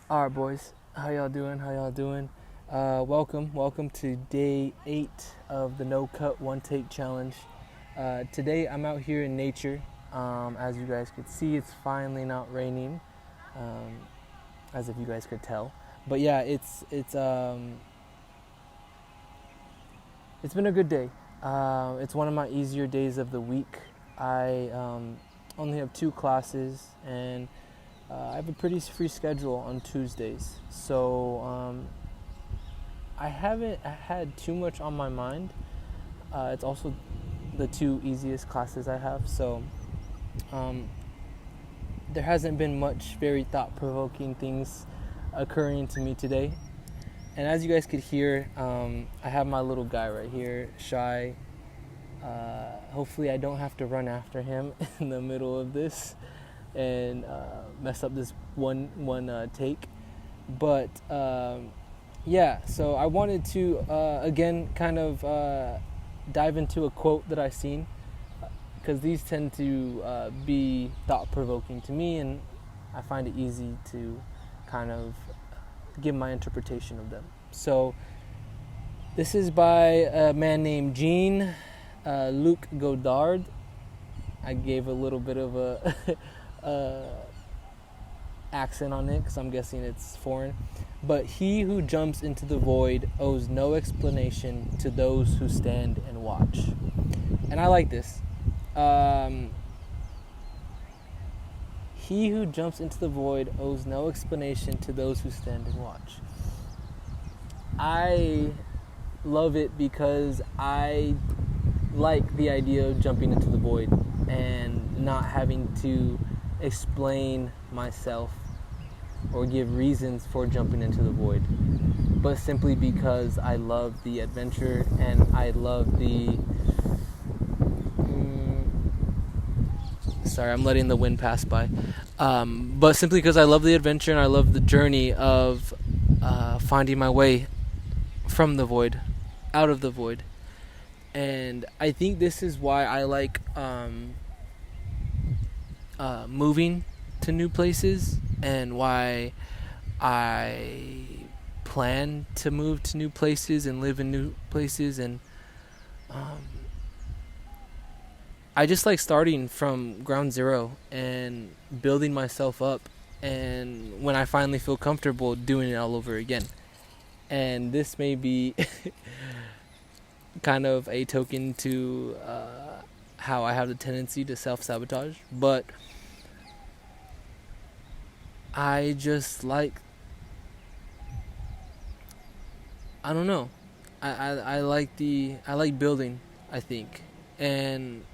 All right, boys. How y'all doing? Welcome to day 8 of the No Cut One Take Challenge. Today I'm out here in nature. As you guys could see, it's finally not raining, um, as if you guys could tell. But yeah, it's been a good day. It's one of my easier days of the week. I only have 2 classes and I have a pretty free schedule on Tuesdays, so I haven't had too much on my mind. It's also the 2 easiest classes I have, so um, there hasn't been much very thought-provoking things occurring to me today. And as you guys could hear, I have my little guy right here, Shy. Hopefully I don't have to run after him in the middle of this and mess up this one take. But yeah, so I wanted to again kind of dive into a quote that I've seen, because these tend to be thought-provoking to me, and I find it easy to kind of give my interpretation of them. So this is by a man named Jean-Luc Godard. I gave a little bit of a accent on it because I'm guessing it's foreign. But he who jumps into the void owes no explanation to those who stand and watch. And I like this. He who jumps into the void owes no explanation to those who stand and watch. I love it because I like the idea of jumping into the void and not having to explain myself or give reasons for jumping into the void, but simply because I love the adventure and I love the sorry, I'm letting the wind pass by, but simply because I love the adventure and I love the journey of finding my way from the void, out of the void. And I think this is why I like moving to new places, and why I plan to move to new places and live in new places. And I just like starting from ground zero and building myself up, and when I finally feel comfortable, doing it all over again. And this may be kind of a token to how I have the tendency to self-sabotage, but I just like, I don't know, I like building, I think, and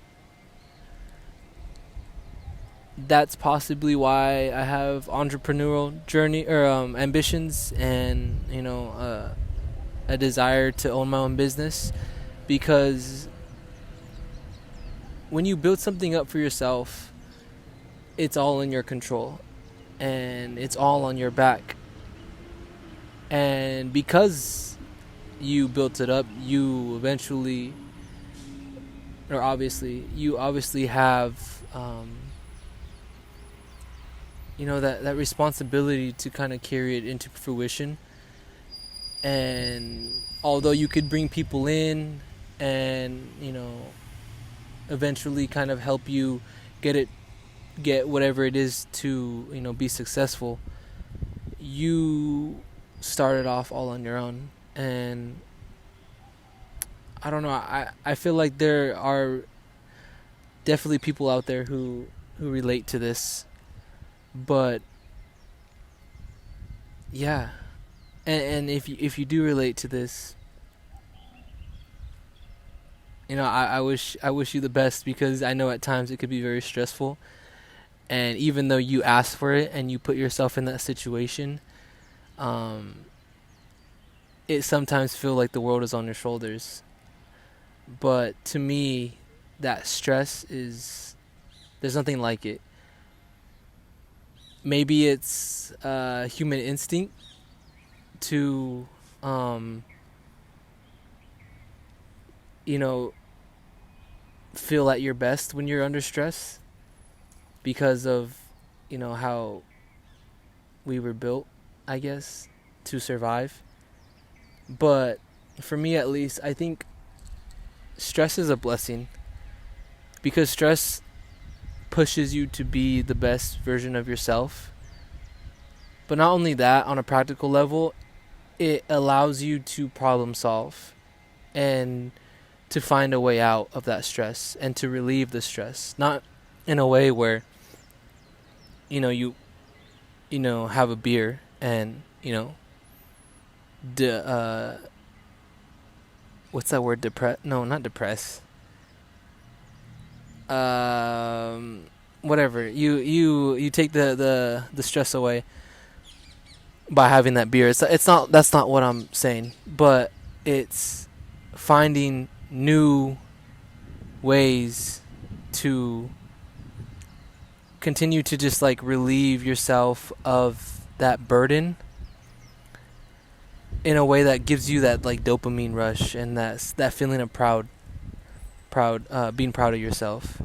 that's possibly why I have entrepreneurial journey or ambitions, and a desire to own my own business, because when you build something up for yourself, it's all in your control and it's all on your back. And because you built it up, you obviously have that responsibility to kind of carry it into fruition. And although you could bring people in and eventually kind of help you get whatever it is to be successful, you started off all on your own. And I don't know, I feel like there are definitely people out there who relate to this. But yeah, and if you do relate to this, I wish you the best, because I know at times it could be very stressful. And even though you ask for it and you put yourself in that situation, it sometimes feels like the world is on your shoulders. But to me, that stress there's nothing like it. Maybe it's human instinct to feel at your best when you're under stress, because of how we were built I guess, to survive. But for me at least, I think stress is a blessing, because stress pushes you to be the best version of yourself. But not only that, on a practical level, it allows you to problem solve and to find a way out of that stress and to relieve the stress. Not in a way where, you have a beer and, what's that word? No, not depress. Whatever. You take the stress away by having that beer. It's not, that's not what I'm saying, but it's finding new ways to continue to just like relieve yourself of that burden in a way that gives you that like dopamine rush and that feeling of being proud of yourself.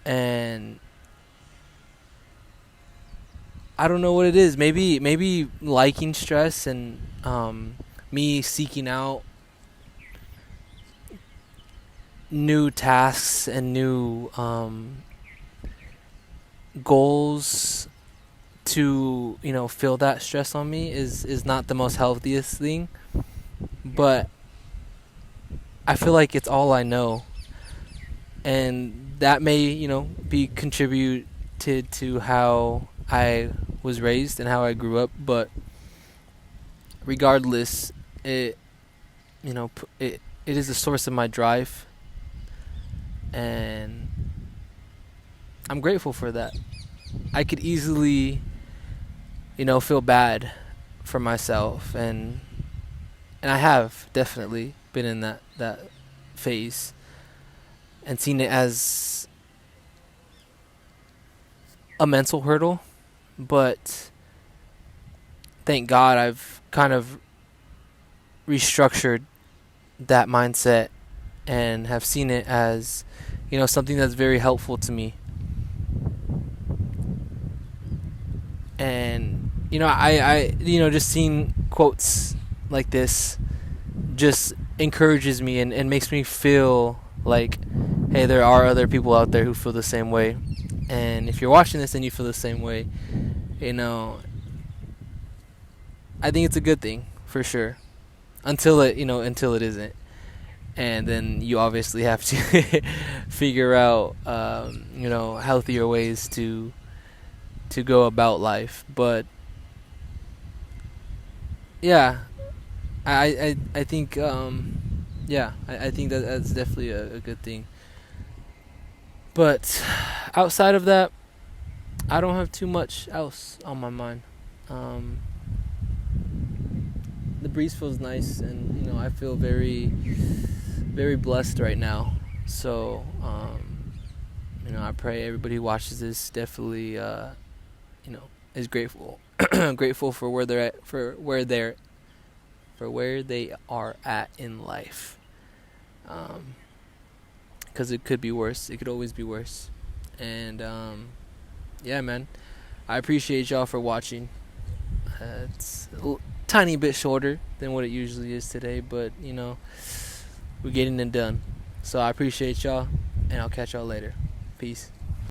And I don't know what it is. Maybe liking stress and me seeking out new tasks and new goals to feel that stress on me is not the most healthiest thing, but I feel like it's all I know, and that may be contributed to how I was raised and how I grew up. But regardless, it is the source of my drive, and I'm grateful for that. I could easily feel bad for myself, and I have definitely been in that phase and seen it as a mental hurdle. But thank God I've kind of restructured that mindset and have seen it as something that's very helpful to me. And I just seeing quotes like this just encourages me and makes me feel like, hey, there are other people out there who feel the same way. And if you're watching this and you feel the same way, I think it's a good thing for sure, until it isn't. And then you obviously have to figure out healthier ways to go about life. But yeah, I think I think that's definitely a good thing. But outside of that, I don't have too much else on my mind. The breeze feels nice, and I feel very, very blessed right now. So I pray everybody who watches this definitely is grateful grateful for where they're at, for where they are at in life. Because it could be worse. It could always be worse. And yeah, man, I appreciate y'all for watching. It's a tiny bit shorter than what it usually is today, but we're getting it done. So I appreciate y'all, and I'll catch y'all later. Peace.